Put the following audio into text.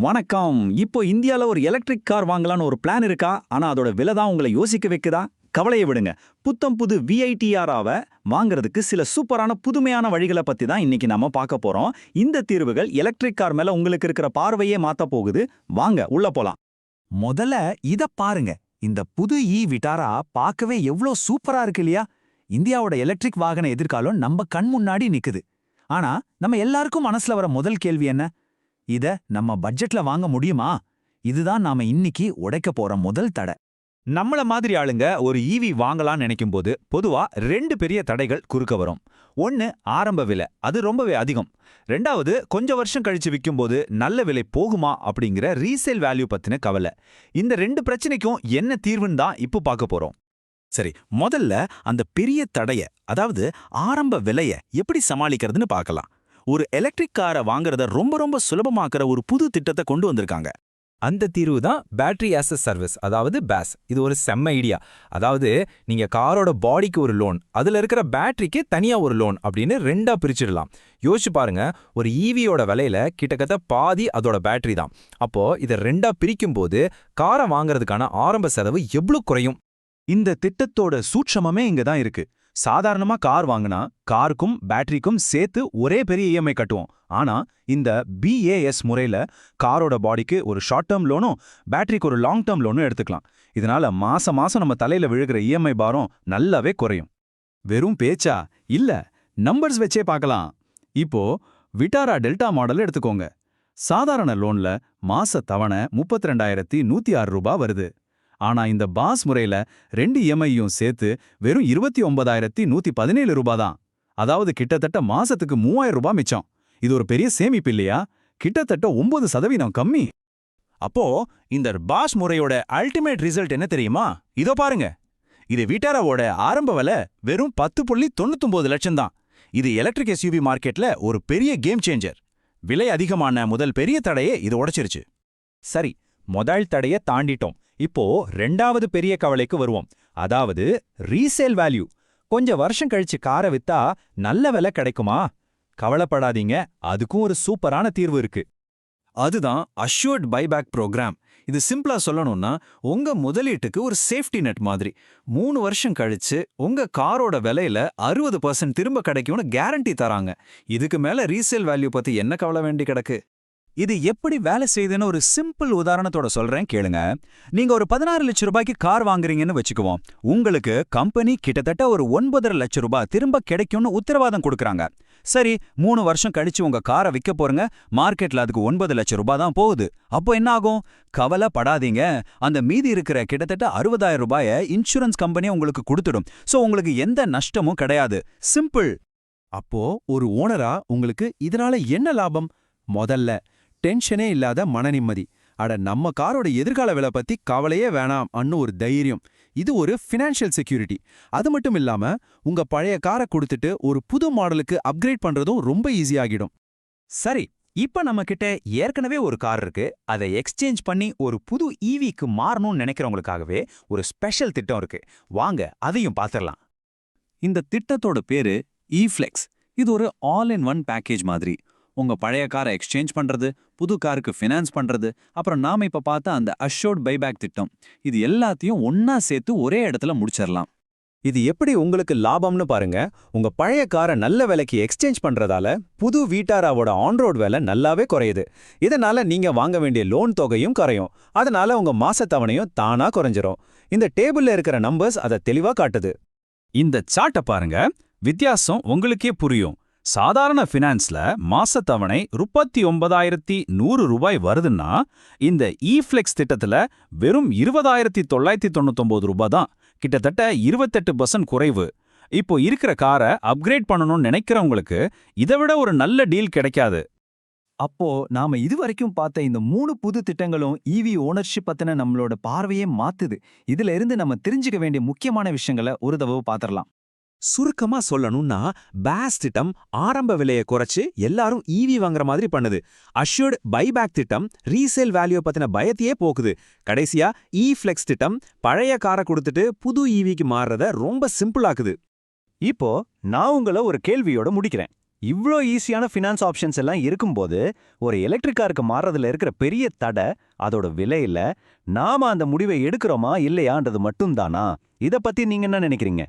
வணக்கம். இப்போ இந்தியால ஒரு எலக்ட்ரிக் கார் வாங்கலான்னு ஒரு பிளான் இருக்கா? ஆனா அதோட விலை தான் உங்களை யோசிக்க வைக்குதா? கவலையை விடுங்க. புத்தம் புது VITR-ஆவ வாங்குறதுக்கு சில சூப்பரான புதுமையான வழிகளை பத்தி தான் இன்னைக்கு நாம பார்க்க போறோம். இந்த தீர்வுகள் எலக்ட்ரிக் கார் மேல உங்களுக்கு இருக்கிற பார்வையே மாத்த போகுது. வாங்க உள்ள போலாம். முதல்ல இத பாருங்க. இந்த புது விட்டாரா பார்க்கவே எவ்ளோ சூப்பரா இருக்கு இல்லையா? இந்தியாவோட எலக்ட்ரிக் வாகன எதிர்காலம் நம்ம கண் முன்னாடி நிக்குது. ஆனா நம்ம எல்லாருக்கும் மனசுல வர முதல் கேள்வி என்ன? இத நம்ம பட்ஜெட்ல வாங்க முடியுமா? இதுதான் நாம இன்னைக்கு உடைக்க போற முதல் தடை. நம்மள மாதிரி ஆளுங்க ஒரு வாங்கலாம்னு நினைக்கும் போது பொதுவா ரெண்டு பெரிய தடைகள் குறுக்க வரும். ஒன்னு ஆரம்ப விலை, அது ரொம்பவே அதிகம். ரெண்டாவது கொஞ்சம் வருஷம் கழிச்சு விற்கும்போது நல்ல விலை போகுமா அப்படிங்கிற ரீசேல் வேல்யூ பத்தின கவலை. இந்த ரெண்டு பிரச்சனைக்கும் என்ன தீர்வுன்னு தான் இப்போ பார்க்க போறோம். சரி, முதல்ல அந்த பெரிய தடைய, அதாவது ஆரம்ப விலைய எப்படி சமாளிக்கிறதுன்னு பார்க்கலாம். ஒரு எலக்ட்ரிக் காரை வாங்குறத ரொம்ப ரொம்ப சுலபமாக்குற ஒரு புது திட்டத்தை கொண்டு வந்திருக்காங்க. அந்த தீர்வு தான் பேட்டரி ஆஸ் எ சர்வீஸ், அதாவது பேஸ். இது ஒரு செம்ம ஐடியா. அதாவது நீங்க காரோட பாடிக்கு ஒரு லோன், அதுல இருக்கிற பேட்டரிக்கு தனியா ஒரு லோன் அப்படின்னு ரெண்டா பிரிச்சிடலாம். யோசிச்சு பாருங்க, ஒரு ஈவியோட விலையில கிட்டத்தட்ட பாதி அதோட பேட்டரி தான். அப்போ இதை ரெண்டா பிரிக்கும் போது காரை வாங்குறதுக்கான ஆரம்ப செலவு எவ்வளவு குறையும். இந்த திட்டத்தோட சூட்சமமே இங்க தான் இருக்கு. சாதாரணமா கார் வாங்கினா காருக்கும் பேட்டரிக்கும் சேர்த்து ஒரே பெரிய இஎம்ஐ கட்டுவோம். ஆனா இந்த BAS முறையில காரோட பாடிக்கு ஒரு ஷார்ட் டேர்ம் லோனும் பேட்டரிக்கு ஒரு லாங் டேர்ம் லோனும் எடுத்துக்கலாம். இதனால மாசம் மாசம் நம்ம தலையில விழுகிற இஎம்ஐ பாரம் நல்லாவே குறையும். வெறும் பேச்சா இல்ல, நம்பர்ஸ் வச்சே பார்க்கலாம். இப்போ விட்டாரா டெல்டா மாடல் எடுத்துக்கோங்க. சாதாரண லோன்ல மாச தவணை 32,106 ரூபாய் வருது. ஆனா இந்த பாஸ் முறையில 2 இஎம்ஐயும் சேர்த்து வெறும் 29,117 ரூபாய் தான். அதாவது கிட்டத்தட்ட மாசத்துக்கு 3,000 ரூபாய் மிச்சம். இது ஒரு பெரிய சேமிப்பு இல்லையா? கிட்டத்தட்ட 9% கம்மி. அப்போ இந்த பாஸ் முறையோட அல்டிமேட் ரிசல்ட் என்ன தெரியுமா? இதோ பாருங்க. இது விட்டாராவோட ஆரம்ப விலை வெறும் 10.99 லட்சம் தான். இது எலக்ட்ரிக் SUV மார்க்கெட்ல ஒரு பெரிய கேம் சேஞ்சர். விலை அதிகமான முதல் பெரிய தடையே இது உடைச்சிருச்சு. சரி, முதல் தடைய தாண்டிட்டோம். இப்போ ரெண்டாவது பெரிய கவலைக்கு வருவோம். அதாவது ரீசேல் வேல்யூ. கொஞ்சம் வருஷம் கழிச்சு காரை வித்தா நல்ல விலை கிடைக்குமா? கவலைப்படாதீங்க, அதுக்கும் ஒரு சூப்பரான தீர்வு இருக்கு. அதுதான் அஷ்யூர்ட் பைபேக் ப்ரோக்ராம். இது சிம்பிளா சொல்லணும்னா உங்க முதலீட்டுக்கு ஒரு சேஃப்டி நெட் மாதிரி. 3 வருஷம் கழிச்சு உங்க காரோட விலையில 60% திரும்ப கிடைக்கும்னு கேரண்டி தராங்க. இதுக்கு மேல ரீசேல் வேல்யூ பத்தி என்ன கவலை வேண்டி கிடக்கு? இது எப்படி வேலை செய்யுதுன்னு ஒரு சிம்பிள் உதாரணத்தோட சொல்றேன் கேளுங்க. நீங்க ஒரு 16 லட்சம் ரூபாய்க்கு கார் வாங்குறீங்கன்னு வச்சுக்குவோம். உங்களுக்கு கம்பெனி கிட்டத்தட்ட ஒரு 9.5 லட்சம் ரூபாய் திரும்ப கிடைக்கும்னு உத்தரவாதம் கொடுக்கறாங்க. சரி, 3 வருஷம் கழிச்சு உங்க காரை விற்க போறங்க. மார்க்கெட்ல அதுக்கு 9 லட்சம் ரூபாய் தான் போகுது. அப்போ என்ன ஆகும்? கவலைப்படாதீங்க, அந்த மீதி இருக்கிற கிட்டத்தட்ட 60,000 ரூபாயை இன்சூரன்ஸ் கம்பெனி உங்களுக்கு கொடுத்துடும். சோ உங்களுக்கு எந்த நஷ்டமும் கிடையாது. சிம்பிள். அப்போ ஒரு ஓனரா உங்களுக்கு இதனால என்ன லாபம்? முதல்ல டென்ஷனே இல்லாத மன நிம்மதி. அட, நம்ம காரோட எதிர்கால விலை பத்தி கவலையே வேணாம் அன்னு ஒரு தைரியம். இது ஒரு ஃபினான்ஷியல் செக்யூரிட்டி. அது மட்டும் இல்லாம உங்க பழைய காரை கொடுத்துட்டு ஒரு புது மாடலுக்கு அப்கிரேட் பண்றதும் ரொம்ப ஈஸியாகிடும். சரி, இப்ப நம்ம கிட்ட ஏற்கனவே ஒரு கார் இருக்கு. அதை எக்ஸ்சேஞ்ச் பண்ணி ஒரு புது ஈவிக்கு மாறணும்னு நினைக்கிறவங்களுக்காகவே ஒரு ஸ்பெஷல் திட்டம் இருக்கு. வாங்க அதையும் பாத்திரலாம். இந்த திட்டத்தோட பேரு இஃப்ளெக்ஸ். இது ஒரு ஆல் இன் ஒன் பேக்கேஜ் மாதிரி. உங்க பழைய காரை எக்ஸ்சேஞ்ச் பண்றது, புது காருக்கு ஃபினான்ஸ் பண்றது, அப்புறம் நாம இப்ப பார்த்த அந்த அஷ்யூர்ட் பைபேக் திட்டம், இது எல்லாத்தையும் ஒன்னா சேர்த்து ஒரே இடத்துல முடிச்சிடலாம். இது எப்படி உங்களுக்கு லாபம்னு பாருங்க. உங்க பழைய காரை நல்ல விலைக்கு எக்ஸ்சேஞ்ச் பண்றதால புது விட்டாராவோட ஆன்ரோட் விலை நல்லாவே குறையுது. இதனால நீங்க வாங்க வேண்டிய லோன் தொகையும் குறையும். அதனால உங்க மாச தவணையும் தானா குறைஞ்சிரும். இந்த டேபிள்ல இருக்கிற நம்பர்ஸ் அதை தெளிவா காட்டுது. இந்த சார்ட்டை பாருங்க, வித்தியாசம் உங்களுக்கே புரியும். சாதாரண ஃபினான்ஸ்ல மாசத்தவணை 39,100 ரூபாய் வருதுன்னா இந்த இஃப்ளெக்ஸ் திட்டத்துல வெறும் 20,999 ரூபாய் தான். கிட்டத்தட்ட 28% குறைவு. இப்போ இருக்கிற காரை அப்கிரேட் பண்ணணும்னு நினைக்கிறவங்களுக்கு இதை விட ஒரு நல்ல டீல் கிடைக்காது. அப்போ நாம இதுவரைக்கும் பார்த்த இந்த 3 புது திட்டங்களும் ஓனர்ஷிப் பத்தின நம்மளோட பார்வையே மாத்துது. இதுல இருந்து நம்ம தெரிஞ்சுக்க வேண்டிய முக்கியமான விஷயங்களை ஒரு தடவை பாத்திரலாம். சுருக்கமா சொல்லணும்னா, பேஸ் திட்டம் ஆரம்ப விலையை குறைச்சு எல்லாரும் வாங்குற மாதிரி பண்ணுது. அஷ்யூர்ட் பைபேக் திட்டம் ரீசேல் வேல்யூ பத்தின பயத்தையே போக்குது. கடைசியா இஃப்ளெக்ஸ் திட்டம் பழைய காரை கொடுத்துட்டு புது ஈவிக்கு மாறுறத ரொம்ப சிம்பிளாக்குது. இப்போ நான் உங்களை ஒரு கேள்வியோட முடிக்கிறேன். இவ்ளோ ஈஸியான ஃபினான்ஸ் ஆப்ஷன்ஸ் எல்லாம் இருக்கும்போது ஒரு எலக்ட்ரிக் காருக்கு மாறதுல இருக்கிற பெரிய தடை அதோட விலையில நாம அந்த முடிவை எடுக்கிறோமா இல்லையான்றது மட்டும்தானா? இத பத்தி நீங்க என்ன நினைக்கிறீங்க?